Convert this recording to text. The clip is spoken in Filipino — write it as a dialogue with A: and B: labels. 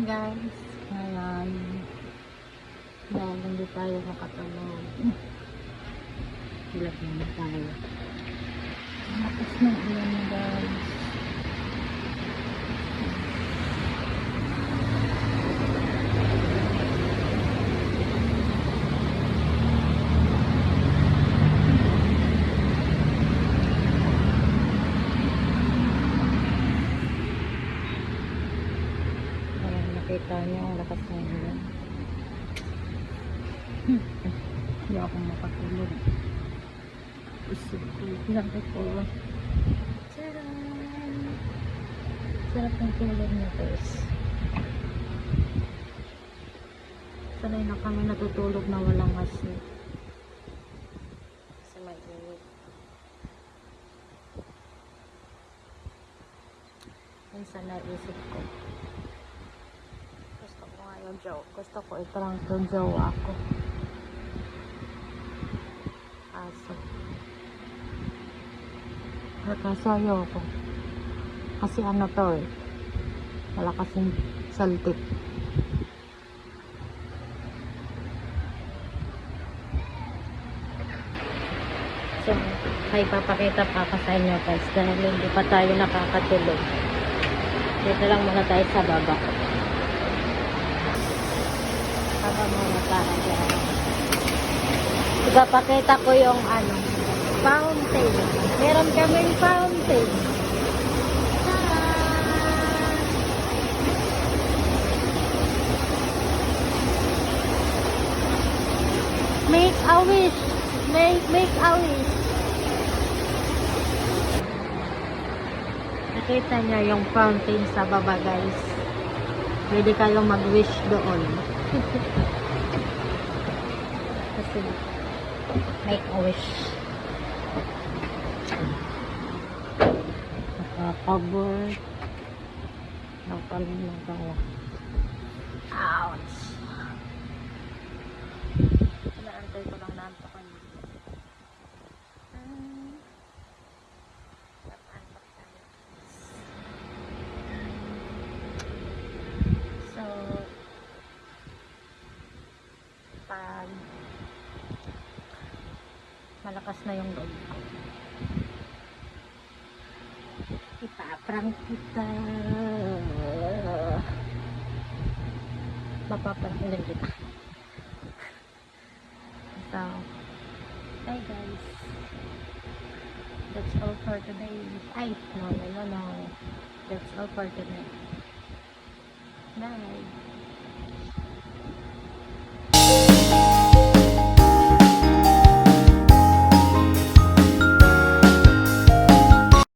A: guys. Ngayon, dahil hindi tayo makatulog. Hilap na tayo. Makas ng ulan na guys. Nakita niyo ang lakas ng ulan. Hindi ako makatulog. Isip ko. Bakit po? Charan! Sarap ng tulog niya guys. Sanay na kami natutulog na walang asin. Kasi may init. Minsan naisip ko. Gusto ko i-prank yung jowa ko. Kasi ayaw ko. Kasi ano to eh. Wala kasing saltik. So, ay papakita pa ka sa inyo guys. Dahil hindi pa tayo nakakatulog. Dito lang muna tayo sa baba. Baba muna tayo. Ipapakita ko yung ano, fountain. Meron kaming fountain. Make a wish. Make a wish. Nakita niya yung fountain sa baba guys. Pwede kayong mag-wish doon. Kasi make a wish. Nakakabot. Nakalim lang tayo. Ouch! Inaantay ko lang naantakan. Napaantak tayo. So, pag malakas na yung loob ko, ipaprank kita. Mapaprank ulit kita. So, hi guys. That's all for today. Ay, no. That's all for today. Bye.